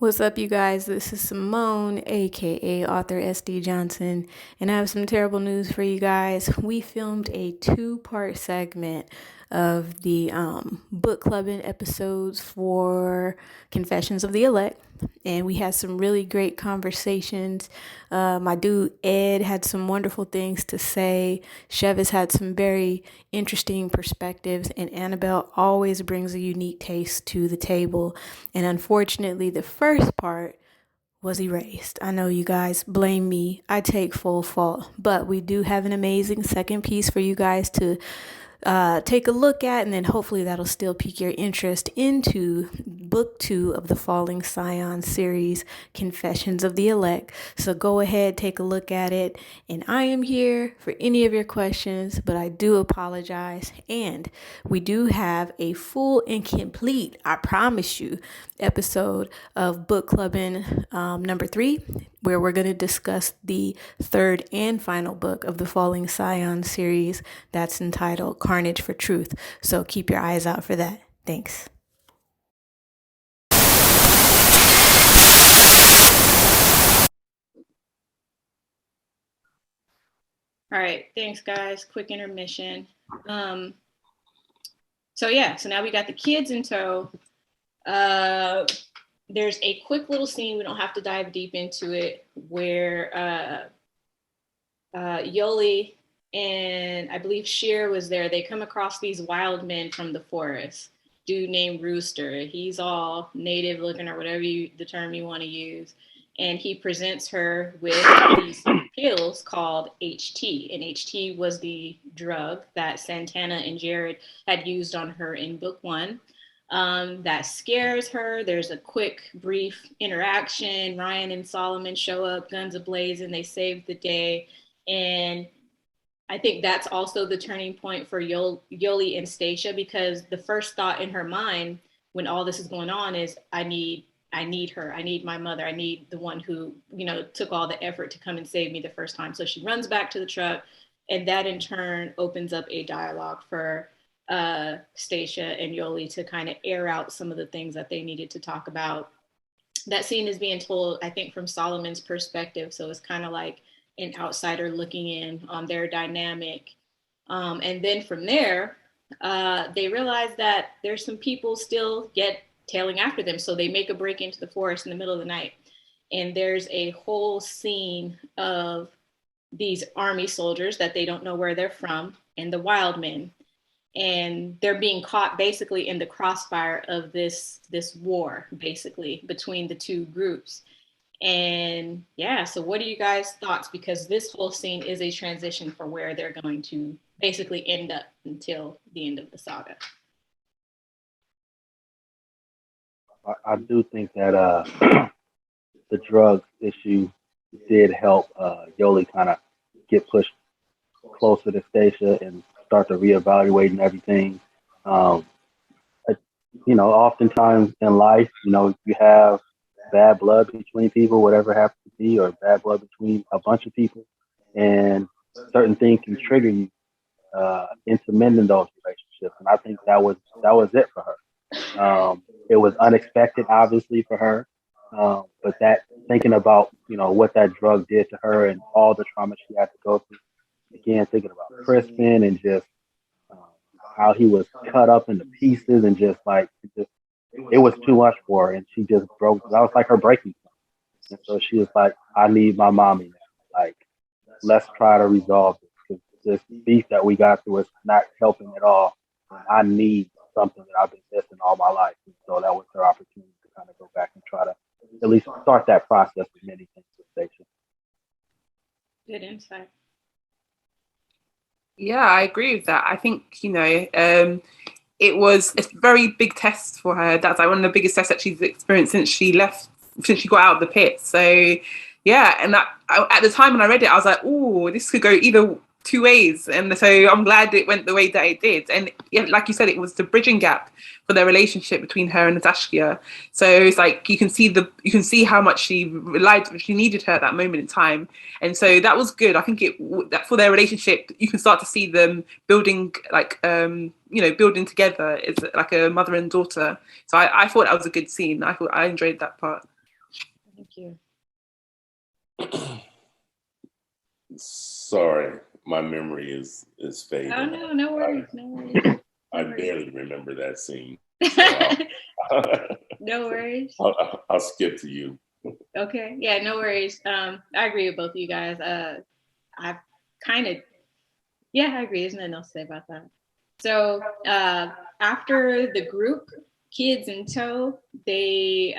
What's up, you guys? This is Simone, aka author SD Johnson, and I have some terrible news for you guys. We filmed a two-part segment of the Book Clubbin episodes for Confessions of the Elect, and we had some really great conversations. My dude Ed had some wonderful things to say. Chevis had some very interesting perspectives, and Annabelle always brings a unique taste to the table. And unfortunately, the first part was erased. I know you guys blame me. I take full fault. But we do have an amazing second piece for you guys to take a look at, and then hopefully that'll still pique your interest into book 2 of the Falling Scion series, Confessions of the Elect. So go ahead, take a look at it, and I am here for any of your questions, but I do apologize. And we do have a full and complete, I promise you, episode of Book Clubbin number 3, where we're going to discuss the third and final book of the Falling Scion series that's entitled Carnage for Truth. So keep your eyes out for that. Thanks. All right, thanks guys. Quick intermission. So now we got the kids in tow. There's a quick little scene, we don't have to dive deep into it, where Yoli and I believe Sheer was there. They come across these wild men from the forest. Dude named Rooster. He's all native looking, or whatever the term you want to use. And he presents her with these pills called HT. And HT was the drug that Santana and Jared had used on her in book 1. That scares her. There's a quick, brief interaction. Ryan and Solomon show up, guns ablazing. They save the day. And I think that's also the turning point for Yoli and Stacia, because the first thought in her mind when all this is going on is, I need her. I need my mother. I need the one who, took all the effort to come and save me the first time. So she runs back to the truck, and that in turn opens up a dialogue for Stacia and Yoli to kind of air out some of the things that they needed to talk about. That scene is being told, I think, from Solomon's perspective. So it's kind of like an outsider looking in on their dynamic. And then from there, they realize that there's some people still yet tailing after them. So they make a break into the forest in the middle of the night. And there's a whole scene of these army soldiers that they don't know where they're from, and the wild men. And they're being caught basically in the crossfire of this war, basically, between the two groups. And so what are you guys' thoughts? Because this whole scene is a transition for where they're going to basically end up until the end of the saga. I do think that the drug issue did help Yoli kind of get pushed closer to Stacia and start to reevaluate and everything. Um, Oftentimes in life, you have bad blood between people, whatever it happens to be, or bad blood between a bunch of people, and certain things can trigger you into mending those relationships. And I think that was it for her. It was unexpected, obviously, for her, but that thinking about what that drug did to her and all the trauma she had to go through. Again, thinking about Crispin and just um, how he was cut up into pieces and just like it was too much for her, and she just broke. That was like her breaking point. And so she was like, "I need my mommy now. Like, let's try to resolve this, because this beef that we got through is not helping at all. And I need something that I've been missing all my life." And so that was her opportunity to kind of go back and try to at least start that process of many things with Station. Good insight. Yeah, I agree with that. I think, it was a very big test for her. That's like one of the biggest tests that she's experienced since she got out of the pit. So, yeah, and at the time when I read it, I was like, oh, this could go either two ways. And so I'm glad it went the way that it did. And yeah, like you said, it was the bridging gap for their relationship between her and Natasha. So it's like you can see how much she needed her at that moment in time. And so that was good. I think that for their relationship, you can start to see them building building together as like a mother and daughter. So I thought that was a good scene. I enjoyed that part. Thank you. Sorry, my memory is fading. Oh no, no worries, no worries. I barely remember that scene. So no worries. I'll skip to you. Okay, yeah, no worries. I agree with both of you guys. I kind of, yeah, I agree. There's nothing else to say about that. So after the group, kids in tow, they,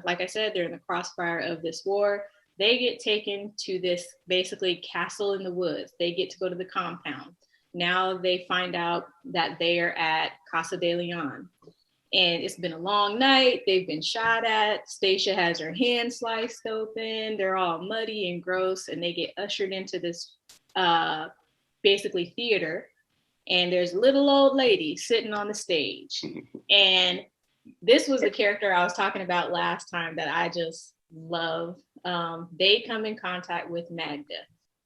like I said, they're in the crossfire of this war. They get taken to this basically castle in the woods. They get to go to the compound. Now they find out that they are at Casa de Leon. And it's been a long night. They've been shot at. Stacia has her hand sliced open. They're all muddy and gross. And they get ushered into this basically theater. And there's a little old lady sitting on the stage. And this was the character I was talking about last time that I just love. They come in contact with Magda,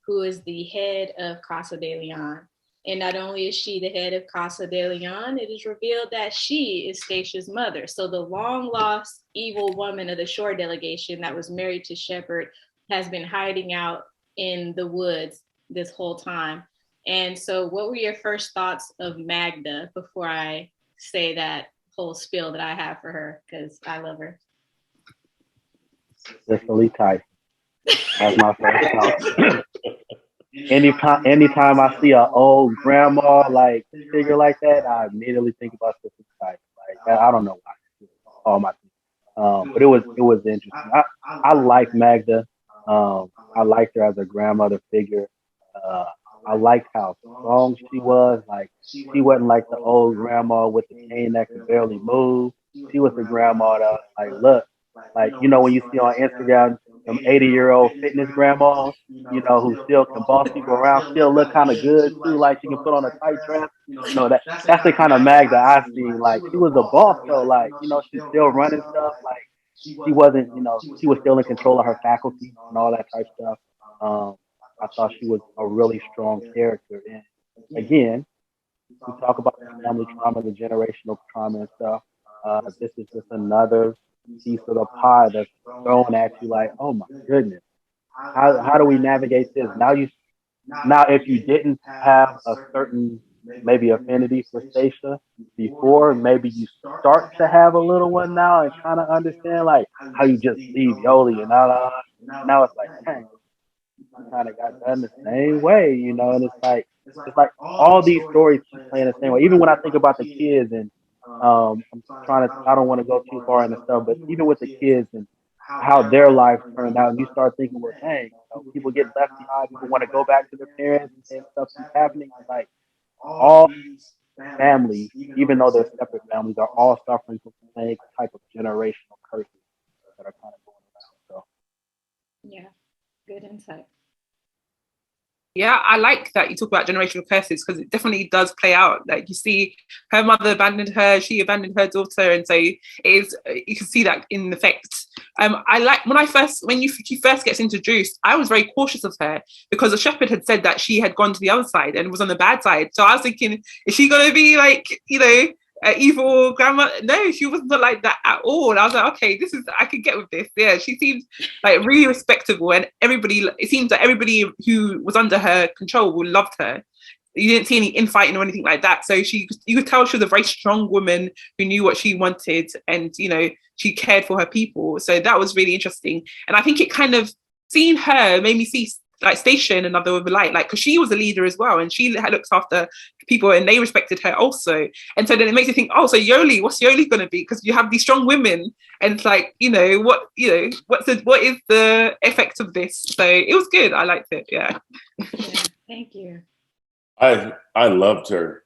who is the head of Casa de Leon. And not only is she the head of Casa de Leon, it is revealed that she is Stacia's mother. So the long lost evil woman of the Shore delegation that was married to Shepard has been hiding out in the woods this whole time. And so what were your first thoughts of Magda before I say that whole spiel that I have for her? Because I love her. Cicely Tyson. That's my first thought. Anytime I see an old grandma like figure like that, I immediately think about Cicely Tyson. Like I don't know why. All my but it was interesting. I like Magda. I liked her as a grandmother figure. Uh, I liked how strong she was. Like she wasn't like the old grandma with the cane that could barely move. She was the grandma that like look, like you know when you see on Instagram some 80-year-old fitness grandmas, you know, who still can boss people around, still look kind of good too, like she can put on a tight dress. You know that's the kind of Mag that I seen. Like she was a boss though. Like you know she's still running stuff. Like she wasn't, you know, she was still in control of her faculty and all that type stuff. Um, I thought she was a really strong character. And again, we talk about the family trauma, the generational trauma and stuff. This is just another piece of the pie that's thrown at you like, oh my goodness, how do we navigate this? Now if you didn't have a certain maybe affinity for Stacia before, maybe you start to have a little one now and kind of understand like how you just leave Yoli and all. Now it's like, dang, you kind of got done the same way, you know, and it's like all these stories keep playing the same way. Even when I think about the kids and I'm trying to, I don't want to go too far into stuff, but even with the kids and how their lives turned out, and you start thinking, well, dang, you know, people get left behind, people want to go back to their parents, and stuff keeps happening. It's like all families, even though they're separate families, are all suffering from the same type of generational curses that are kind of going around. So, yeah, good insight. Yeah, I like that you talk about generational curses because it definitely does play out. Like you see, her mother abandoned her, she abandoned her daughter, and so it is. You can see that in effect. I like when she first gets introduced, I was very cautious of her because the shepherd had said that she had gone to the other side and was on the bad side. So I was thinking, is she going to be like, you know, evil grandma? No, she wasn't like that at all. And I was like, okay, I could get with this. Yeah, she seemed like really respectable, and it seems that everybody who was under her control loved her. You didn't see any infighting or anything like that. So you could tell she was a very strong woman who knew what she wanted, and you know she cared for her people. So that was really interesting, and I think it kind of seeing her made me see like Stacia in another light, like because she was a leader as well, and she looked after people, and they respected her also. And so then it makes you think, oh, so Yoli, what's Yoli going to be? Because you have these strong women, and it's like, what is the effect of this? So it was good. I liked it. Yeah. Thank you. I loved her.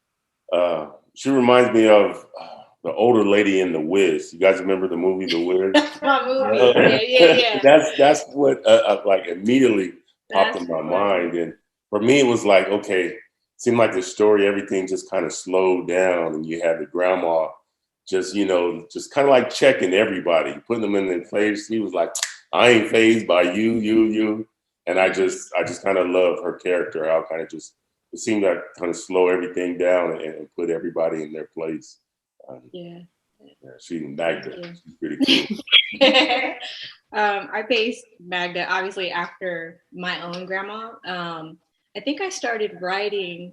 She reminds me of the older lady in The Wiz. You guys remember the movie The Wiz? My movie. Yeah. That's what like immediately popped in my mind. And for me, it was like, okay, it seemed like the story, everything just kind of slowed down, and you had the grandma just kind of like checking everybody, putting them in their place. He was like, I ain't fazed by you. And I just kind of love her character. How kind of just, it seemed like kind of slow everything down and put everybody in their place. Yeah. She's Magda. She's pretty cool. I based Magda obviously after my own grandma. I think I started writing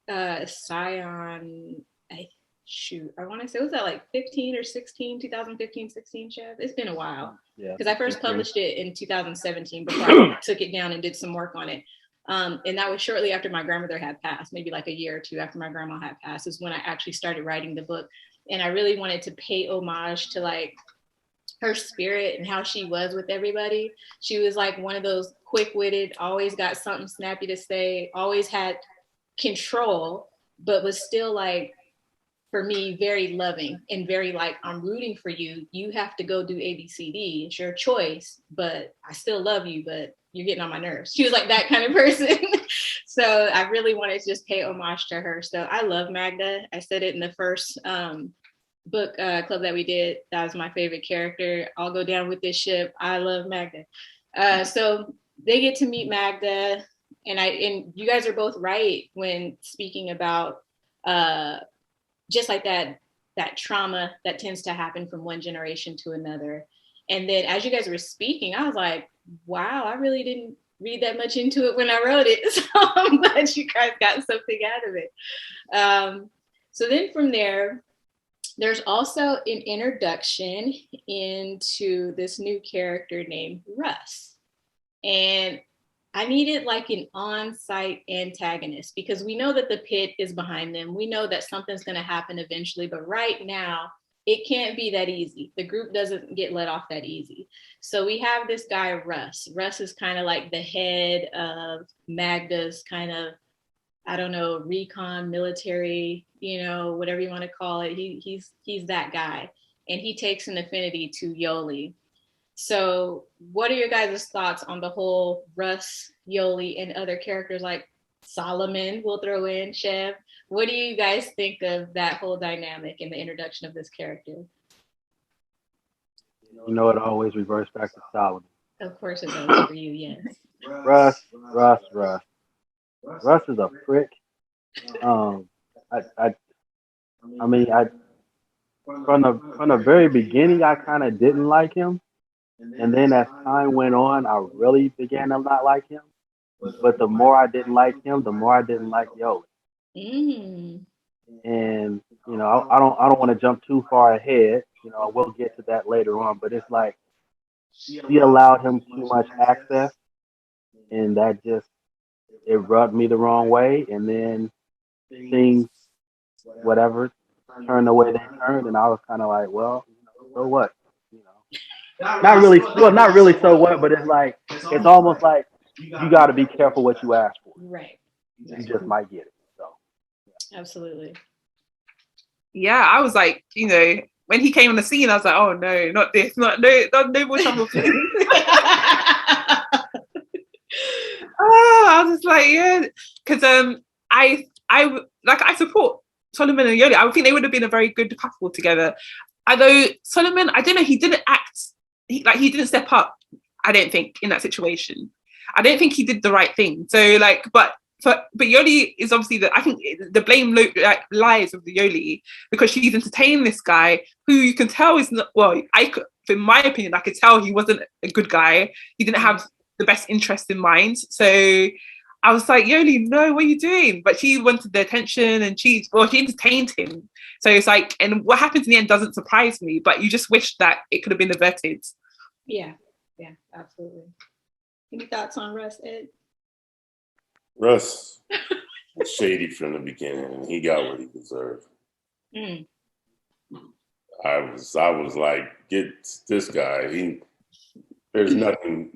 Scion. I want to say, was that like 15 or 16, 2015, 16, Chef? It's been a while. Yeah. Because I first published it in 2017 before I took it down and did some work on it. And that was shortly after my grandmother had passed, maybe like a year or two after my grandma had passed, is when I actually started writing the book. And I really wanted to pay homage to like her spirit and how she was with everybody. She was like one of those quick-witted, always got something snappy to say, always had control, but was still like, for me, very loving and very like, I'm rooting for you. You have to go do ABCD. It's your choice, but I still love you, but you're getting on my nerves. She was like that kind of person. So I really wanted to just pay homage to her. So I love Magda. I said it in the first book club that we did. That was my favorite character. I'll go down with this ship. I love Magda. So they get to meet Magda, and you guys are both right when speaking about just like that trauma that tends to happen from one generation to another. And then as you guys were speaking, I was like, wow, I really didn't read that much into it when I wrote it. So I'm glad you guys got something out of it. So then from there, there's also an introduction into this new character named Russ. And I needed like an on-site antagonist because we know that the pit is behind them. We know that something's going to happen eventually, but right now it can't be that easy. The group doesn't get let off that easy. So we have this guy, Russ. Russ is kind of like the head of Magda's kind of, I don't know, recon, military, whatever you want to call it. He's that guy. And he takes an affinity to Yoli. So what are your guys' thoughts on the whole Russ, Yoli, and other characters like Solomon we'll throw in, Chev? What do you guys think of that whole dynamic and the introduction of this character? It always reverts back to Solomon. Of course it does for you, yes. Russ is a prick. I mean, from the very beginning, I kind of didn't like him. And then as time went on, I really began to not like him. But the more I didn't like him, the more I didn't like Yo. Mm. And I don't want to jump too far ahead. We'll get to that later on. But it's like she allowed him too much access, and that just it rubbed me the wrong way. And then things, whatever, turned the way they turned, and I was kind of like, well, so what? Not really. Well, not really. So what? But it's like it's almost like you got to be careful what you ask for. Right. You just might get it. So. Absolutely. Yeah, I was like, when he came on the scene, I was like, oh no, not this, no more trouble, please. I was just like, yeah, because I support Solomon and Yoli. I would think they would have been a very good couple together. Although Solomon, I don't know, he didn't act, he didn't step up. I don't think in that situation. I don't think he did the right thing. So but Yoli is obviously I think the blame lies with the Yoli because she's entertaining this guy who you can tell is not, well, in my opinion, I could tell he wasn't a good guy. He didn't have the best interest in mind. So I was like, Yoli, no, what are you doing? But she wanted the attention and she entertained him. So it's like, and what happens in the end doesn't surprise me, but you just wish that it could have been averted. Yeah, absolutely. Any thoughts on Russ, Ed? Russ was shady from the beginning, and he got what he deserved. Mm. I was like, get this guy. There's nothing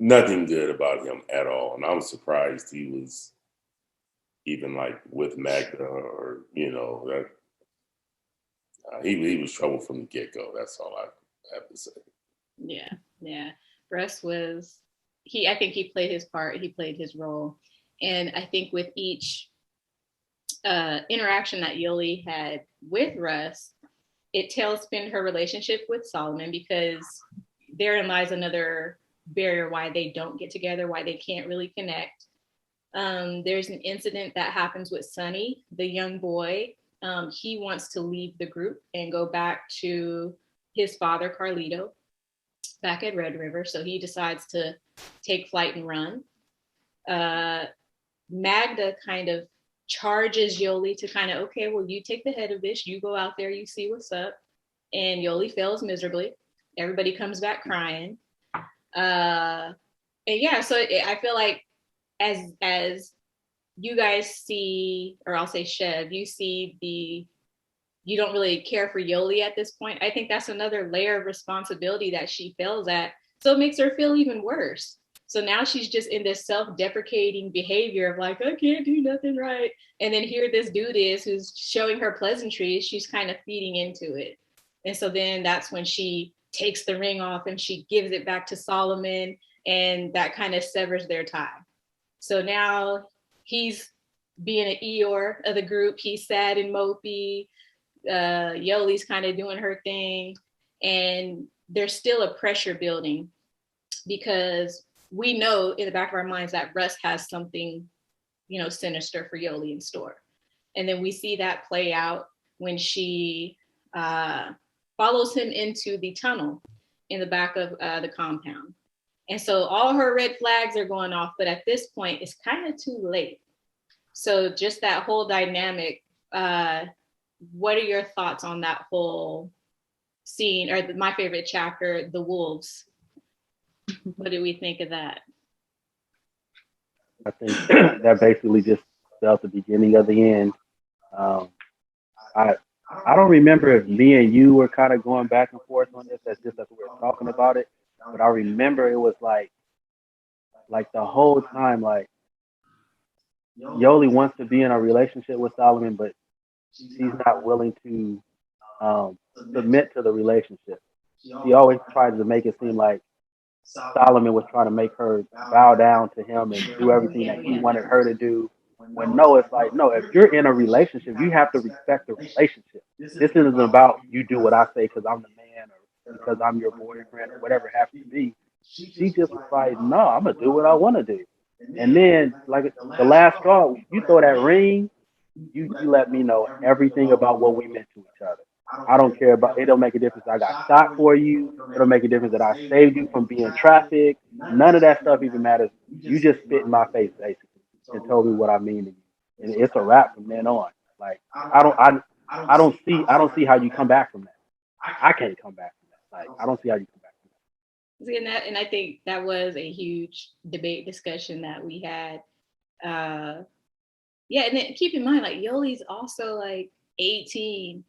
good about him at all, and I was surprised he was even like with Magda or that. He was trouble from the get-go. That's all I have to say. Yeah. Russ was I think he played his part. He played his role. And I think with each interaction that Yoli had with Russ, it tailspinned her relationship with Solomon because therein lies another barrier why they don't get together, why they can't really connect. There's an incident that happens with Sonny, the young boy. He wants to leave the group and go back to his father, Carlito. back at Red River. So he decides to take flight and run. Magda kind of charges Yoli to kind of, okay, well, you take the head of this, you go out there, you see what's up. And Yoli fails miserably. Everybody comes back crying. And yeah, so I feel like as you guys see, or I'll say Chev, you don't really care for Yoli at this point. I think that's another layer of responsibility that she fails at. So it makes her feel even worse. So now she's just in this self-deprecating behavior of like, I can't do nothing right. And then here this dude is who's showing her pleasantries. She's kind of feeding into it. And so then that's when she takes the ring off and she gives it back to Solomon, and that kind of severs their tie. So now he's being an Eeyore of the group. He's sad and mopey. Yoli's kind of doing her thing. And there's still a pressure building because we know in the back of our minds that Russ has something, sinister for Yoli in store. And then we see that play out when she follows him into the tunnel in the back of the compound. And so all her red flags are going off, but at this point, it's kind of too late. So just that whole dynamic, what are your thoughts on that whole scene, or my favorite chapter, the wolves? What do we think of that? I think that basically just spelled the beginning of the end. I don't remember if me and you were kind of going back and forth on this as we were talking about it, but I remember it was like the whole time, like Yoli wants to be in a relationship with Solomon, but she's not willing to submit to the relationship. She always tries to make it seem like Solomon was trying to make her bow down to him and do everything that he wanted her to do. When no, it's like, no, if you're in a relationship, you have to respect the relationship. This isn't about you do what I say because I'm the man or because I'm your boyfriend or whatever it happens to be. She just was like, no, I'm going to do what I want to do. And then, like, the last straw, you throw that ring, you let me know everything about what we meant to each other. I don't care about it. Don't make a difference. I got shot for you. It don't make a difference that I saved you from being trafficked. None of that stuff even matters. You just spit in my face basically and told me what I mean to you, and it's a wrap from then on. Like I don't see how you come back from that. I can't come back from that. Like I don't see how you come back from that. And I think that was a huge debate discussion that we had. Yeah, and then keep in mind, like Yoli's also like 18.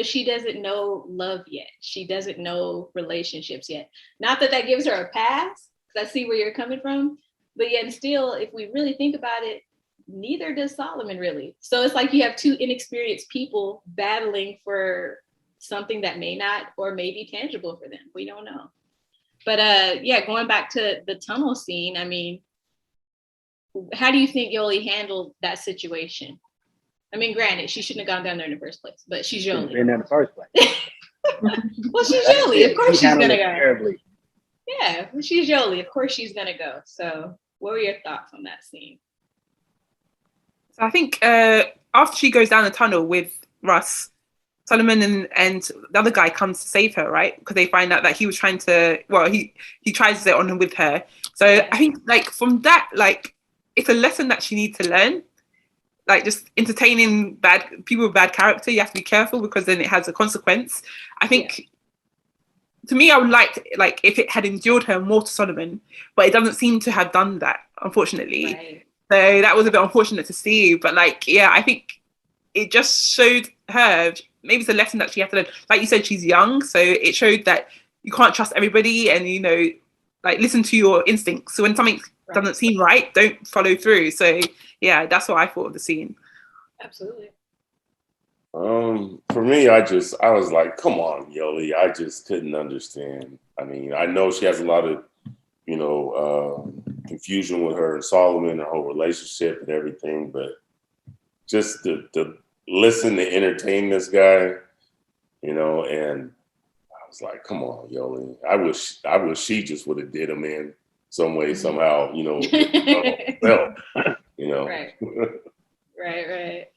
She doesn't know love yet. She doesn't know relationships yet. Not that gives her a pass, because I see where you're coming from. But yet still, if we really think about it, neither does Solomon really. So it's like you have two inexperienced people battling for something that may not or may be tangible for them. We don't know. But yeah, going back to the tunnel scene, I mean, how do you think Yoli handled that situation? I mean, granted, she shouldn't have gone down there in the first place, but she's Yoli. Been there in the first place. Well, she's Yoli. Of course she's going to go. Terribly. Yeah, she's Yoli. Of course she's going to go. So what were your thoughts on that scene? So I think after she goes down the tunnel with Russ, Solomon and the other guy comes to save her, right? Because they find out that he was trying to, he tries it on with her. So I think like from that, like it's a lesson that she needs to learn. Like just entertaining bad people with bad character, you have to be careful because then it has a consequence. I think to me, I would like if it had endured her more to Solomon, but it doesn't seem to have done that, unfortunately. Right. So that was a bit unfortunate to see. But like, yeah, I think it just showed her, maybe it's a lesson that she had to learn. Like you said, she's young, so it showed that you can't trust everybody and, like listen to your instincts. So when something doesn't seem right, don't follow through. So yeah, that's what I thought of the scene. Absolutely. For me, I was like, come on, Yoli. I just couldn't understand. I mean, I know she has a lot of, confusion with her and Solomon, her whole relationship and everything, but just to listen to entertain this guy, and I was like, come on, Yoli. I wish she just would have did him in some way, somehow, Right.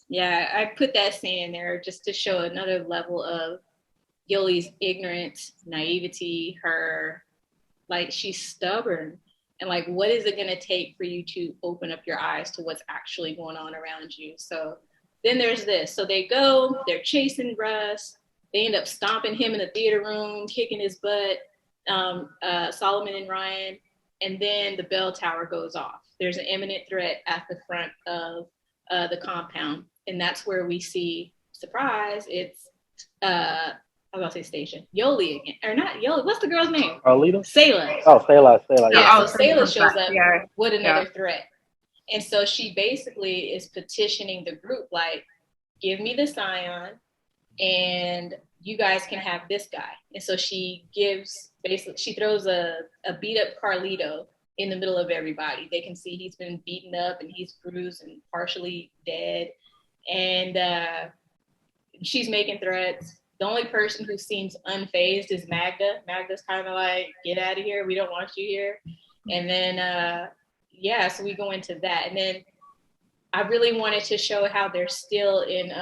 Yeah, I put that scene in there just to show another level of Yoli's ignorance, naivety, her, like, she's stubborn. And like, what is it going to take for you to open up your eyes to what's actually going on around you? So then there's this. So they go, they're chasing Russ. They end up stomping him in the theater room, kicking his butt, Solomon and Ryan. And then the bell tower goes off. There's an imminent threat at the front of the compound. And that's where we see, surprise, it's, I was about to say Station. Yoli again. Or not Yoli. What's the girl's name? Carlito? Sayla. Oh, Sayla. Yeah, so Sayla shows up with another Yeah. threat. And so she basically is petitioning the group, like, give me the Scion and you guys can have this guy. And so she gives, basically, she throws a beat up Carlito in the middle of everybody. They can see he's been beaten up and he's bruised and partially dead. And she's making threats. The only person who seems unfazed is Magda. Magda's kind of like, get out of here. We don't want you here. And then, so we go into that. And then I really wanted to show how they're still in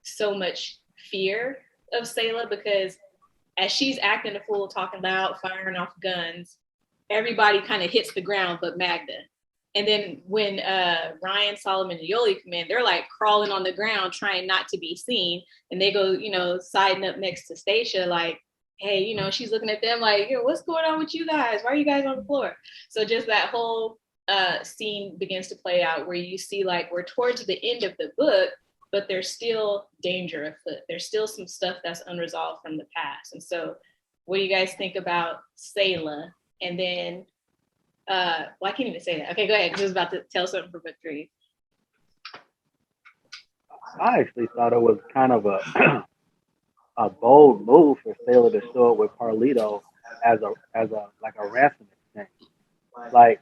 so much fear of Sayla, because as she's acting a fool, talking loud, firing off guns, everybody kind of hits the ground but Magda. And then when Ryan, Solomon, and Yoli come in, they're like crawling on the ground, trying not to be seen. And they go, siding up next to Stacia, like, hey, she's looking at them like, what's going on with you guys? Why are you guys on the floor? So just that whole scene begins to play out where you see, like, we're towards the end of the book, but there's still danger afoot. There's still some stuff that's unresolved from the past. And so what do you guys think about Sayla? And then, I can't even say that. Okay, go ahead, because I was about to tell something for book 3. I actually thought it was kind of a a bold move for Sailor to show up with Carlito as a like a ransom exchange. Like,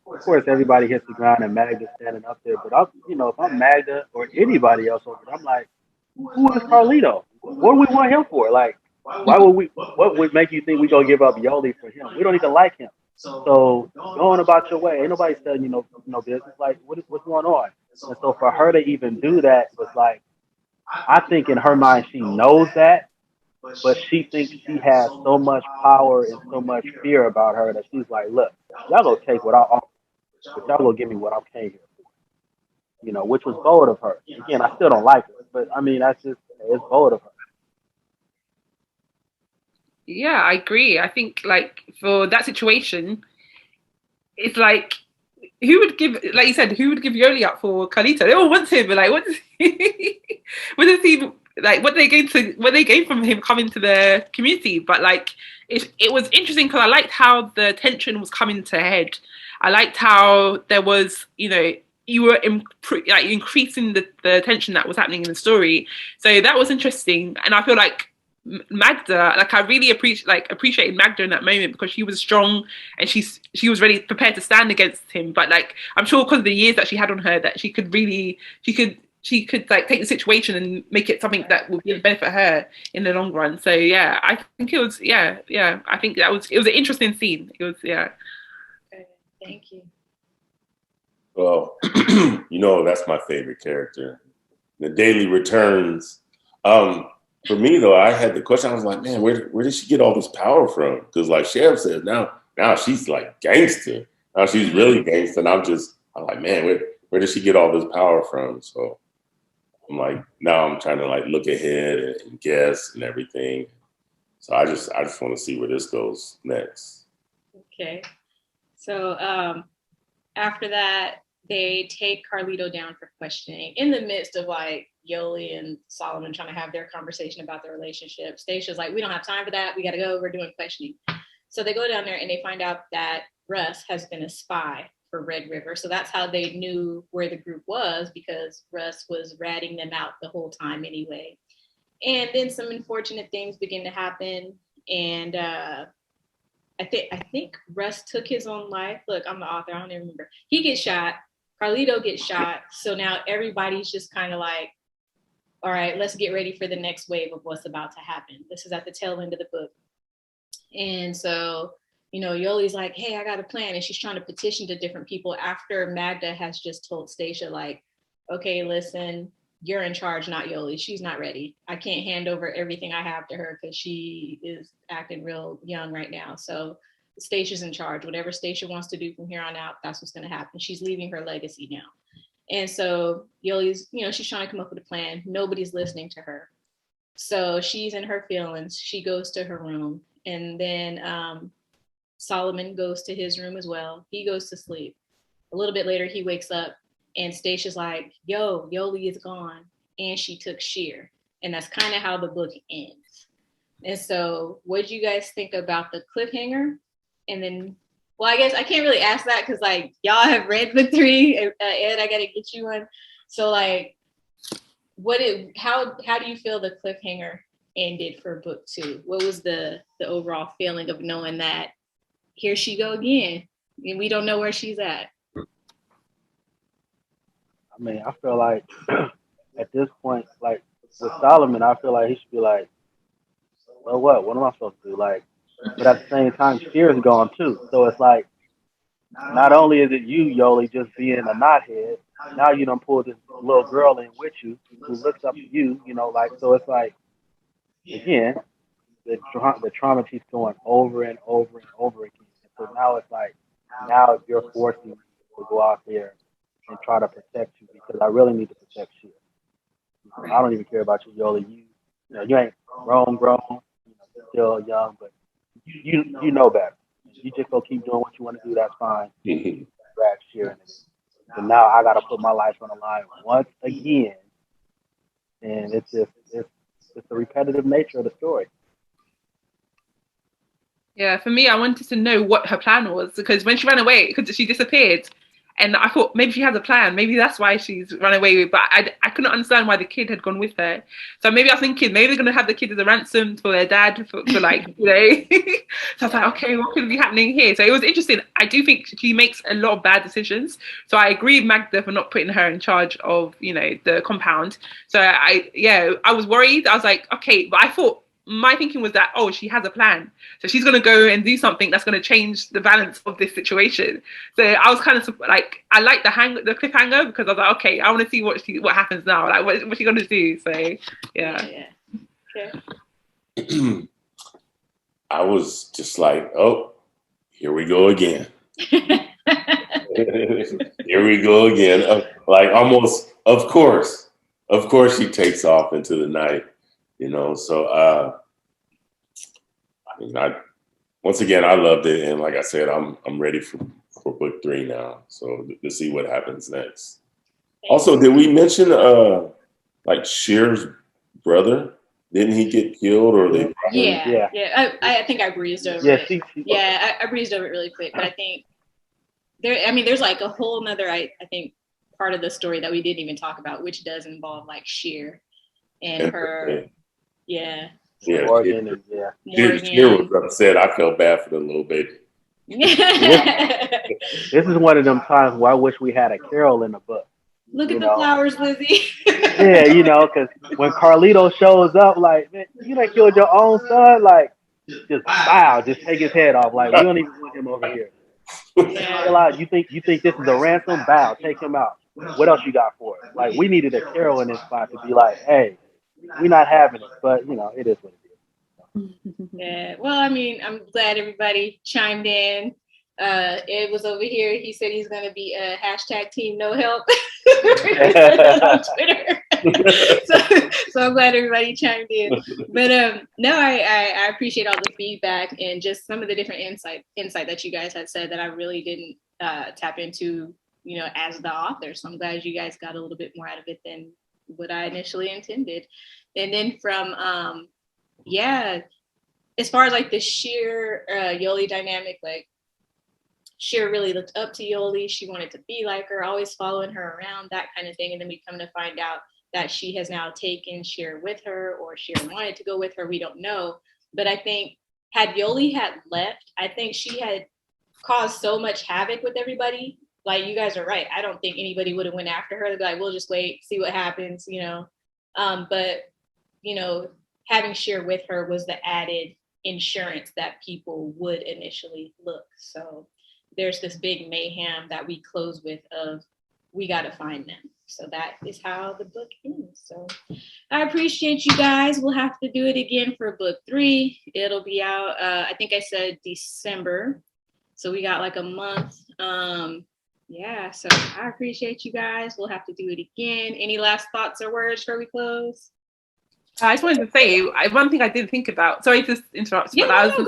of course, everybody hits the ground and Magda's standing up there, but if I'm Magda or anybody else over there, I'm like, who is Carlito? What do we want him for? Like, why would we? What would make you think we gonna give up Yoli for him? We don't even like him. So going about your way, ain't nobody telling you no business. Like, what's going on? And so for her to even do that was like, I think in her mind she knows that, but she thinks she has so much power and so much fear about her that she's like, look, y'all gonna take what I offer, but y'all gonna give me what I came here for. Which was bold of her. Again, I still don't like her, but I mean, that's just, it's bold of her. Yeah, I agree. I think, like, for that situation, it's like, who would give, like you said, who would give Yoli up for Carlito? They all want him, but like, what does he, like, what they gain from him coming to the community? But like, it was interesting because I liked how the tension was coming to a head. I liked how there was, you were increasing the tension that was happening in the story. So that was interesting, and I feel like Magda, like, I really appreciated Magda in that moment because she was strong and she was really prepared to stand against him. But like, I'm sure because of the years that she had on her, that she could like take the situation and make it something that would benefit her in the long run. So yeah, I think it was I think it was an interesting scene. It was Okay, thank you. Well, that's my favorite character, the Daily Returns. For me though, I had the question. I was like, man, where did she get all this power from? Because like Sheriff says, now she's like gangster. Now she's really gangster. And I'm like, man, where did she get all this power from? So I'm like, now I'm trying to like look ahead and guess and everything. So I just want to see where this goes next. Okay. So after that, they take Carlito down for questioning in the midst of like Yoli and Solomon trying to have their conversation about their relationship. Stacia's like, we don't have time for that. We got to go. We're doing questioning. So they go down there and they find out that Russ has been a spy for Red River. So that's how they knew where the group was, because Russ was ratting them out the whole time anyway. And then some unfortunate things begin to happen. And I think Russ took his own life. Look, I'm the author. I don't even remember. He gets shot. Carlito gets shot. So now everybody's just kind of like, all right, let's get ready for the next wave of what's about to happen. This is at the tail end of the book. And so, Yoli's like, hey, I got a plan. And she's trying to petition to different people after Magda has just told Stacia, like, okay, listen, you're in charge, not Yoli. She's not ready. I can't hand over everything I have to her because she is acting real young right now. So Stacia's in charge. Whatever Stacia wants to do from here on out, that's what's going to happen. She's leaving her legacy now. And so Yoli's, she's trying to come up with a plan. Nobody's listening to her. So she's in her feelings. She goes to her room. And then Solomon goes to his room as well. He goes to sleep. A little bit later, he wakes up and Stacia's like, yo, Yoli is gone. And she took Sheer. And that's kind of how the book ends. And so what did you guys think about the cliffhanger? And then, well, I guess I can't really ask that because, like, y'all have read book 3. Ed, I got to get you one. So, like, how do you feel the cliffhanger ended for book 2? What was the overall feeling of knowing that here she go again and we don't know where she's at? I mean, I feel like at this point, like with Solomon, I feel like he should be like, well, what am I supposed to do? Like, but at the same time, Sheer's gone too. So it's like, not only is it you, Yoli, just being a knothead, now you done pull this little girl in with you who looks up to you, like, so it's like, again, the trauma keeps going over and over and over again. So now it's like, now you're forcing me to go out there and try to protect you because I really need to protect you. I don't even care about you, Yoli. You ain't grown, still young, but you know better. You just go keep doing what you want to do. That's fine. Grab Sheer. And now I got to put my life on the line once again. And it's the repetitive nature of the story. Yeah, for me, I wanted to know what her plan was because when she ran away, because she disappeared, and I thought maybe she has a plan. Maybe that's why she's run away. But I couldn't understand why the kid had gone with her. So maybe I was thinking maybe they're going to have the kid as a ransom for their dad for like, So I was like, okay, what could be happening here? So it was interesting. I do think she makes a lot of bad decisions. So I agree with Magda for not putting her in charge of, the compound. So I was worried. I was like, okay, but I thought, my thinking was that, she has a plan. So she's going to go and do something that's going to change the balance of this situation. So I was kind of like, I like the cliffhanger because I was like, okay, I want to see what happens now. Like, what's she going to do? So, yeah. Okay. I was just like, oh, here we go again. Here we go again. Like almost, of course she takes off into the night. So I mean, once again, I loved it, and like I said, I'm ready for book 3 now. So to see what happens next. Also, did we mention like Sheer's brother? Didn't he get killed or they? Yeah. I think I breezed over it. I breezed over it really quick, but I think there's like a whole nother I think part of the story that we didn't even talk about, which does involve like Sheer and her. Yeah. Morgan. Sheer was upset. I felt bad for the little baby. This is one of them times where I wish we had a Carol in the book. Look at the flowers, Lizzie. Yeah, because when Carlito shows up, like, man, you done killed your own son, like, just wow, just take his head off. Like, we don't even want him over here. You think this is a ransom? Bow, take him out. What else you got for it? Like, we needed a Carol in this spot to be like, hey, we're not having it, but it is what it is. Yeah. Well, I'm glad everybody chimed in. Ed was over here. He said he's going to be a hashtag team no help on Twitter. so I'm glad everybody chimed in. But no, I appreciate all the feedback and just some of the different insight that you guys had said that I really didn't tap into, as the author. So I'm glad you guys got a little bit more out of it than what I initially intended. And then from as far as like the Sheer Yoli dynamic, like Sheer really looked up to Yoli. She wanted to be like her, always following her around, that kind of thing. And then we come to find out that she has now taken Sheer with her, or Sheer wanted to go with her. We don't know. But I think had Yoli had left, I think she had caused so much havoc with everybody. Like, you guys are right. I don't think anybody would have went after her. They'd be like, we'll just wait, see what happens, But, having Sheer with her was the added insurance that people would initially look. So there's this big mayhem that we close with of we got to find them. So that is how the book ends. So I appreciate you guys. We'll have to do it again for book 3. It'll be out, I think I said December. So we got like a month. Yeah, so I appreciate you guys. We'll have to do it again. Any last thoughts or words before we close? I just wanted to say one thing I didn't think about. Sorry to interrupt, Yeah, but no,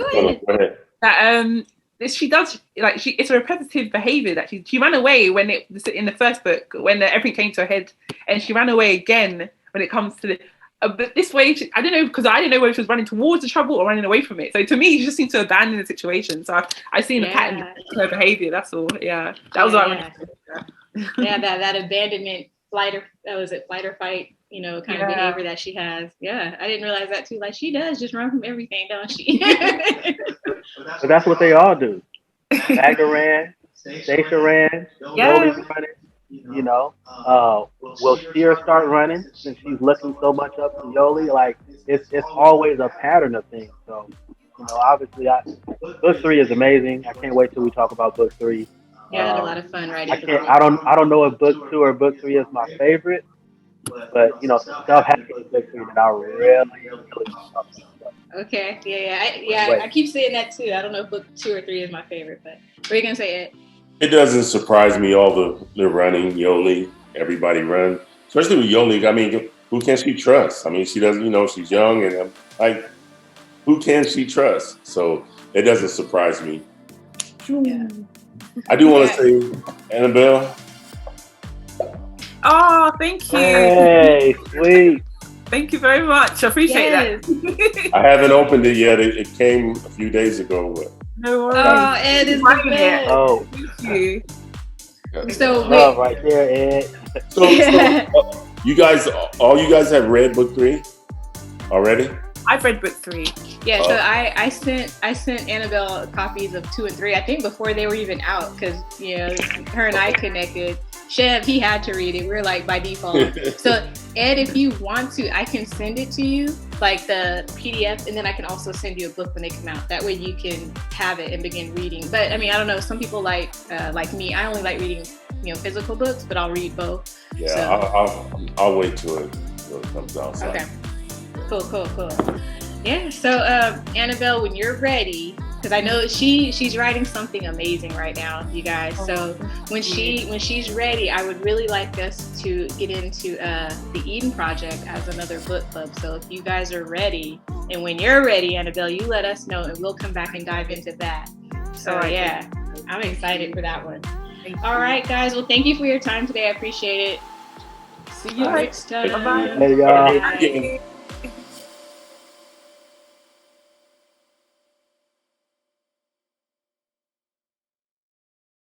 go ahead. That she does it's a repetitive behavior that she ran away when it was in the first book when everything came to a head, and she ran away again when it comes to the. But this way, I don't know, because I didn't know whether she was running towards the trouble or running away from it. So to me, she just seemed to abandon the situation. So I've seen a pattern in her behavior. That's all. Yeah, that was what I wanted to say. Yeah, that abandonment, flight or fight, kind of behavior that she has. Yeah, I didn't realize that too. Like, she does just run from everything, don't she? But that's what they all do. Magda ran, Stacia ran, Yoli's running. Will Sheer start running since she's looking so much up to Yoli? Like, it's always a pattern of things. So, obviously, book 3 is amazing. I can't wait till we talk about book 3. Yeah, I had a lot of fun writing. I don't know if book 2 or book 3 is my favorite, but stuff happened in book 3 that I really love. Okay, yeah. I keep saying that too. I don't know if book 2 or 3 is my favorite, but what are you gonna say, Ed? It doesn't surprise me, all the running, Yoli, everybody run. Especially with Yoli, I mean, who can she trust? I mean, she doesn't, she's young, and like, who can she trust? So it doesn't surprise me. Yeah. I do want to say, Annabelle. Oh, thank you. Hey, sweet. Thank you very much. I appreciate that. I haven't opened it yet. It came a few days ago. But no worries. Oh, Ed is the best. Oh, thank you. So love right there, Ed. So you guys, all you guys have read book 3 already? I've read book 3. Yeah, so I sent Annabelle copies of 2 and 3. I think before they were even out, because her and I connected. Chev, he had to read it. We're like by default. So Ed, if you want to, I can send it to you, like the PDF, and then I can also send you a book when they come out. That way you can have it and begin reading. But I mean, I don't know. Some people like me. I only like reading, physical books, but I'll read both. Yeah, so. I'll wait till it comes out. Okay. Cool. Yeah. So Annabelle, when you're ready. Because I know she's writing something amazing right now, you guys. So when she's ready, I would really like us to get into the Eden Project as another book club. So if you guys are ready, and when you're ready, Annabelle, you let us know, and we'll come back and dive into that. So yeah, I'm excited for that one. All right, guys. Well, thank you for your time today. I appreciate it. See you next time. Bye-bye. Hey, y'all. Bye.